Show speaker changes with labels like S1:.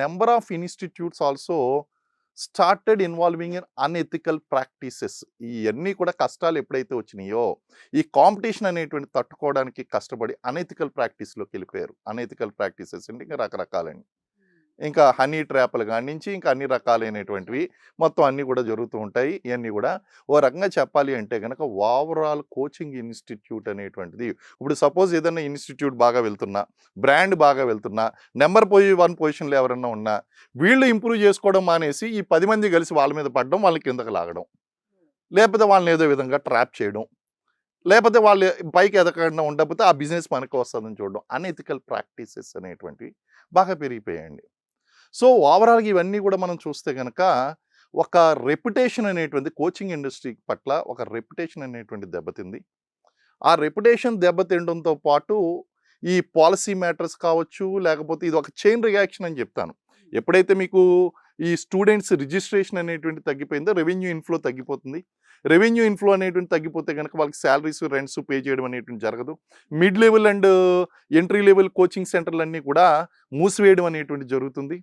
S1: Number of institutes also started involving in unethical practices. ఇయన్నీ కూడా కష్టాలు ఎప్పుడైతే వచ్చినాయో, ఈ కాంపిటీషన్ అనేటువంటిది తట్టుకోవడానికి కష్టపడి అనెథికల్ ప్రాక్టీస్‌లోకెళ్ళిపోయారు. అనెథికల్ ప్రాక్టీసెస్ అంటే ఇంకా రకరకాలండి. ఇంకా హనీ ట్రాప్‌లు కానించి ఇంకా అన్ని రకాలైనటువంటివి మొత్తం అన్నీ కూడా జరుగుతూ ఉంటాయి. ఇయన్నీ కూడా ఓ రకంగా చెప్పాలి అంటే గనక ఓవరాల్ కోచింగ్ ఇన్‌స్టిట్యూట్ అనేటువంటిది ఇప్పుడు సపోజ్ ఏదన్నా ఇన్‌స్టిట్యూట్ బాగా వెళ్తున్నా, బ్రాండ్ బాగా వెళ్తున్నా, నంబర్ 1 పొజిషన్‌లో ఎవరన్నా ఉన్నా, వీళ్ళు ఇంప్రూవ్ చేసుకోవడం మానేసి ఈ 10 మంది కలిసి వాళ్ళ మీద పడడం, వాళ్ళని కిందకి లాగడం. లేకపోతే వాళ్ళని ఏదో విధంగా ట్రాప్ చేయడం. లేకపోతే వాళ్ళు పైకి ఎదగకుండా ఉండకపోతే ఆ బిజినెస్ మనకు వస్తుందని చూడడం. అనెథికల్ ప్రాక్టీసెస్ అనేటువంటివి బాగా పెరిగిపోయాయండి. సో, ఓవరాల్‌గా ఇవన్నీ కూడా మనం చూస్తే గనక ఒక రెప్యుటేషన్ అనేటువంటిది కోచింగ్ ఇండస్ట్రీ పట్ల ఒక రెప్యుటేషన్ అనేటువంటిది దెబ్బతింది. ఆ రెప్యుటేషన్ దెబ్బతినడంతో పాటు ఈ పాలిసీ మ్యాటర్స్ కావచ్చు, లేకపోతే ఇది ఒక చైన్ రియాక్షన్ అని చెప్తాను. ఎప్పుడైతే మీకు ఈ స్టూడెంట్స్ రిజిస్ట్రేషన్ అనేటువంటిది తగ్గిపోయిందో రెవెన్యూ ఇన్‌ఫ్లో తగ్గిపోతుంది. రెవెన్యూ ఇన్‌ఫ్లో అనేటువంటిది తగ్గిపోతే గనక వాళ్ళకి సాలరీస్, రెంట్స్ పే చేయడం అనేటువంటిది జరగదు. Mid level and entry level coaching సెంటర్‌లన్నీ కూడా మూసివేయడం అనేటువంటిది జరుగుతుంది.